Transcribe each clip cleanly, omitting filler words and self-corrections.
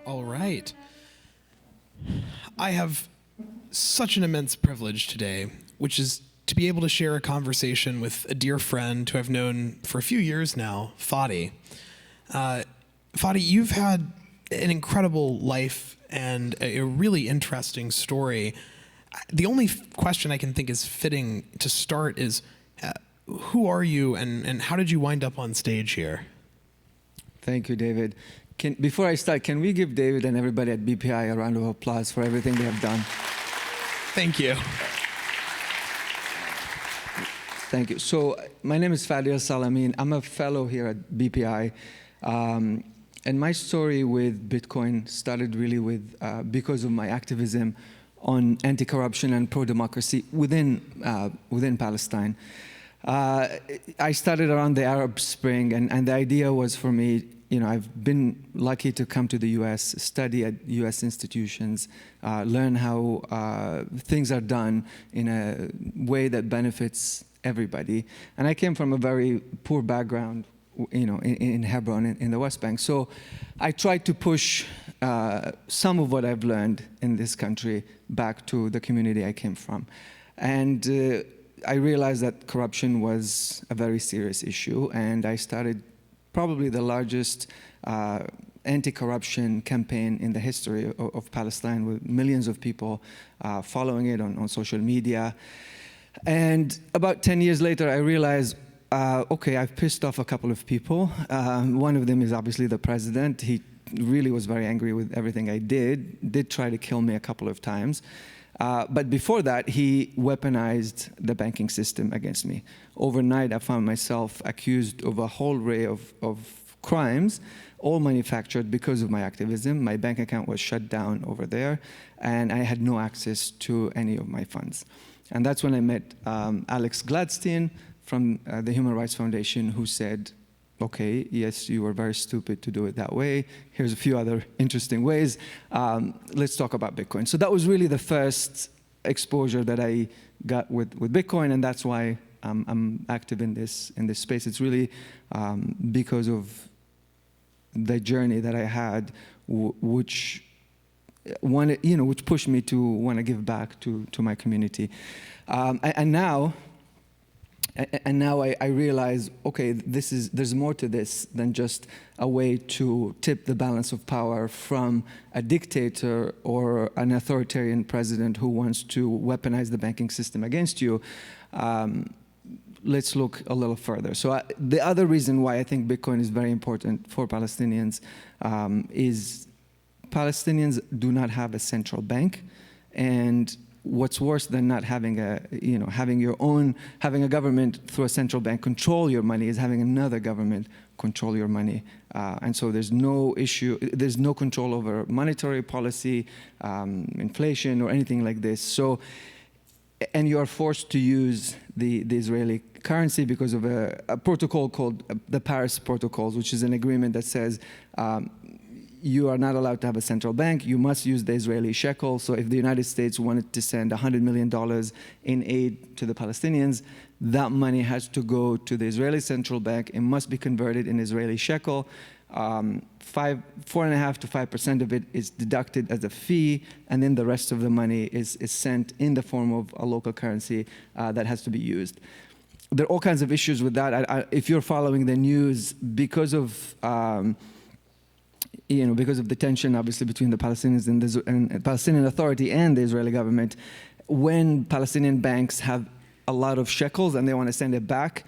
All right. I have such an immense privilege today, which is to be able to share a conversation with a dear friend who I've known for a few years now, Fadi. Fadi, you've had an incredible life and a really interesting story. The only question I can think is fitting to start is, who are you and how did you wind up on stage here? Thank you, David. Before I start, can we give David and everybody at BPI a round of applause for everything they have done? Thank you. Thank you. So my name is Fadi Elsalameen. I'm a fellow here at BPI. And my story with Bitcoin started really with because of my activism on anti-corruption and pro-democracy within Palestine. I started around the Arab Spring, and the idea was for me, I've been lucky to come to the US, study at US institutions, learn how things are done in a way that benefits everybody. And I came from a very poor background, in Hebron, in the West Bank. So I tried to push some of what I've learned in this country back to the community I came from. And I realized that corruption was a very serious issue, and I started probably the largest anti-corruption campaign in the history of Palestine, with millions of people following it on social media. And about 10 years later, I realized, okay, I've pissed off a couple of people. One of them is obviously the president. He really was very angry with everything I did try to kill me a couple of times. But before that, he weaponized the banking system against me. Overnight, I found myself accused of a whole array of crimes, all manufactured because of my activism. My bank account was shut down over there, and I had no access to any of my funds. And that's when I met Alex Gladstein from the Human Rights Foundation, who said, okay, yes, you were very stupid to do it that way. Here's a few other interesting ways. Let's talk about Bitcoin. So that was really the first exposure that I got with Bitcoin, and that's why I'm active in this space. It's really because of the journey that I had, which pushed me to want to give back to my community. And now I realize, okay, there's more to this than just a way to tip the balance of power from a dictator or an authoritarian president who wants to weaponize the banking system against you. Let's look a little further. So the other reason why I think Bitcoin is very important for Palestinians is Palestinians do not have a central bank, and what's worse than not having having a government through a central bank control your money is having another government control your money. And so there's no control over monetary policy, inflation, or anything like this. So, and you are forced to use the Israeli currency because of a protocol called the Paris Protocols, which is an agreement that says you are not allowed to have a central bank. You must use the Israeli shekel. So if the United States wanted to send $100 million in aid to the Palestinians, that money has to go to the Israeli central bank. It must be converted in Israeli shekel. 4.5% to 5% of it is deducted as a fee, and then the rest of the money is sent in the form of a local currency that has to be used. There are all kinds of issues with that. If you're following the news, because of the tension, obviously, between the Palestinians and the Palestinian Authority and the Israeli government, when Palestinian banks have a lot of shekels and they want to send it back,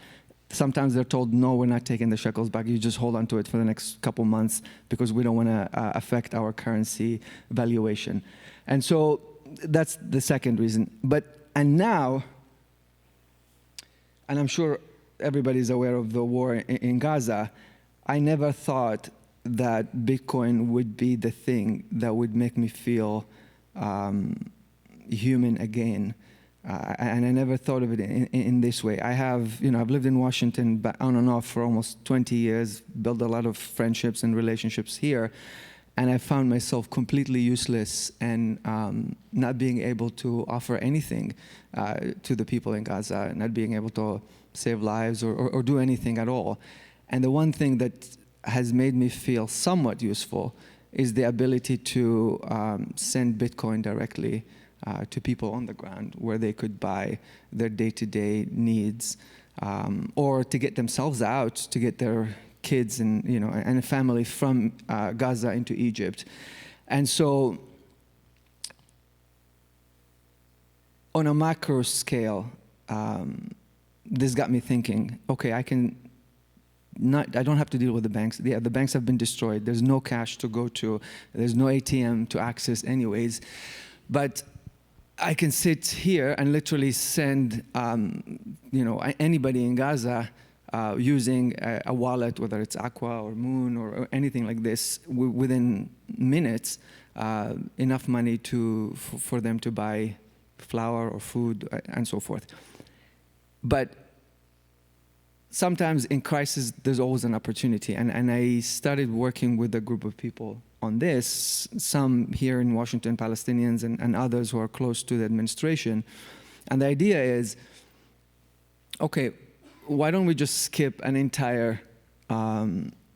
sometimes they're told, no, we're not taking the shekels back. You just hold on to it for the next couple months because we don't want to affect our currency valuation. And so that's the second reason. And I'm sure everybody's aware of the war in Gaza, I never thought that Bitcoin would be the thing that would make me feel human again. And I never thought of it in this way. I've lived in Washington on and off for almost 20 years, built a lot of friendships and relationships here, and I found myself completely useless and not being able to offer anything to the people in Gaza, not being able to save lives or do anything at all. And the one thing that has made me feel somewhat useful is the ability to send Bitcoin directly to people on the ground where they could buy their day-to-day needs, or to get themselves out, to get their kids and a family from Gaza into Egypt. And so on a macro scale, this got me thinking, okay, I don't have to deal with the banks. The banks have been destroyed. There's no cash to go to. There's no ATM to access anyways. But I can sit here and literally send anybody in Gaza using a wallet, whether it's Aqua or Moon or anything like this, within minutes, enough money for them to buy flour or food and so forth. But sometimes in crisis, there's always an opportunity. And I started working with a group of people on this, some here in Washington, Palestinians, and others who are close to the administration. And the idea is, okay, why don't we just skip an entire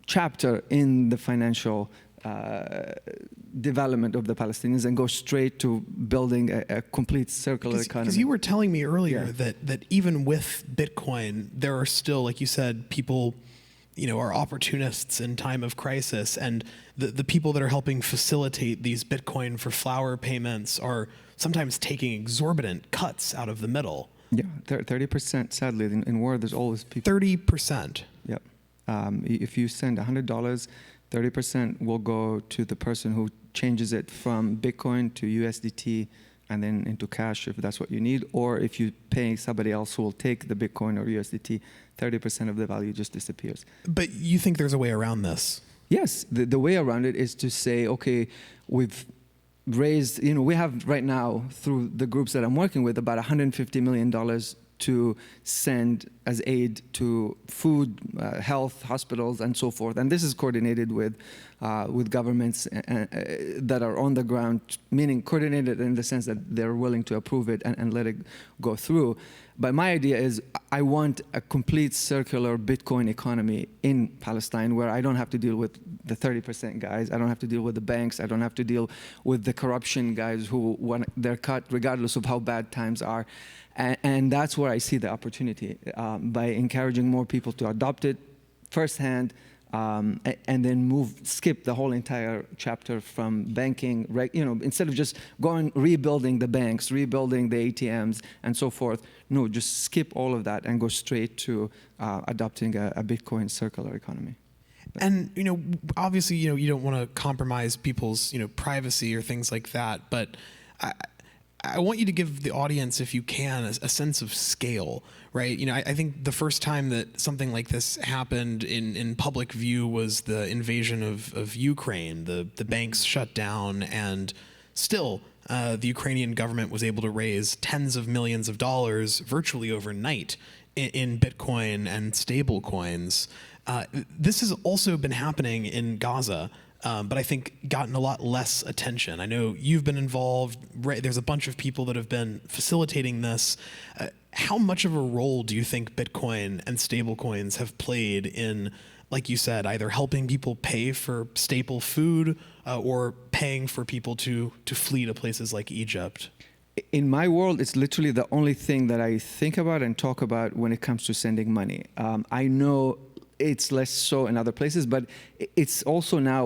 chapter in the financial development of the Palestinians and go straight to building a complete circular economy? Because you were telling me earlier that even with Bitcoin, there are still, like you said, people are opportunists in time of crisis, and the people that are helping facilitate these Bitcoin for flour payments are sometimes taking exorbitant cuts out of the middle. Yeah, 30%, sadly. In war, there's always people. 30%? Yep. If you send $100, 30% will go to the person who changes it from Bitcoin to USDT and then into cash if that's what you need. Or if you pay somebody else who will take the Bitcoin or USDT, 30% of the value just disappears. But you think there's a way around this? Yes. The way around it is to say, okay, we've raised, we have right now, through the groups that I'm working with, about $150 million to send as aid to food, health, hospitals, and so forth. And this is coordinated with governments that are on the ground, meaning coordinated in the sense that they're willing to approve it and let it go through. But my idea is I want a complete circular Bitcoin economy in Palestine where I don't have to deal with the 30% guys. I don't have to deal with the banks. I don't have to deal with the corruption guys who want their cut regardless of how bad times are. And that's where I see the opportunity by encouraging more people to adopt it firsthand, and then skip the whole entire chapter from banking, instead of just rebuilding the banks, rebuilding the ATMs, and so forth. No, just skip all of that and go straight to adopting a Bitcoin circular economy. And obviously, you don't want to compromise people's privacy or things like that, but I want you to give the audience, if you can, a sense of scale, right? I think the first time that something like this happened in public view was the invasion of Ukraine. The banks shut down, and still the Ukrainian government was able to raise tens of millions of dollars virtually overnight in Bitcoin and stable coins. This has also been happening in Gaza. But I think gotten a lot less attention. I know you've been involved. Right, there's a bunch of people that have been facilitating this. How much of a role do you think Bitcoin and stablecoins have played in, like you said, either helping people pay for staple food or paying for people to flee to places like Egypt? In my world, it's literally the only thing that I think about and talk about when it comes to sending money. I know it's less so in other places, but it's also now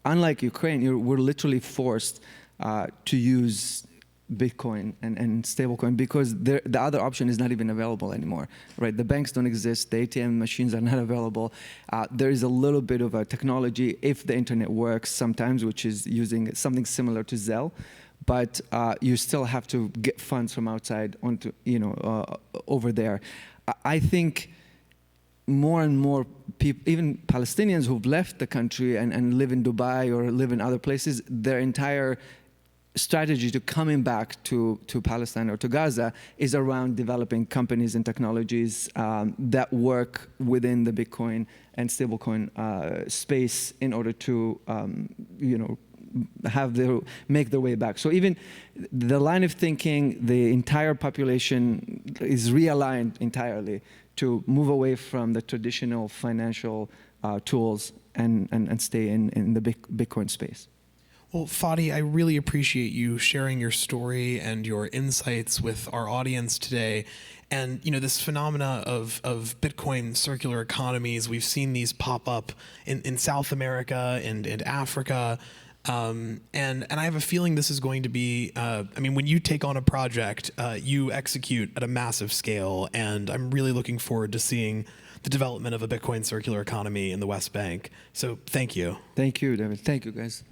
unlike Ukraine, we're literally forced to use Bitcoin and stablecoin because the other option is not even available anymore, right? The banks don't exist, the ATM machines are not available. There is a little bit of a technology, if the internet works sometimes, which is using something similar to Zell, but you still have to get funds from outside onto, over there. I think more and more people, even Palestinians who've left the country and live in Dubai or live in other places, their entire strategy to coming back to Palestine or to Gaza is around developing companies and technologies that work within the Bitcoin and stablecoin space in order to, make their way back. So even the line of thinking, the entire population is realigned entirely to move away from the traditional financial tools and stay in the Bitcoin space. Well, Fadi, I really appreciate you sharing your story and your insights with our audience today. And this phenomena of Bitcoin circular economies, we've seen these pop up in South America and Africa. And I have a feeling this is going to be, when you take on a project, you execute at a massive scale. And I'm really looking forward to seeing the development of a Bitcoin circular economy in the West Bank. So thank you. Thank you, David. Thank you, guys.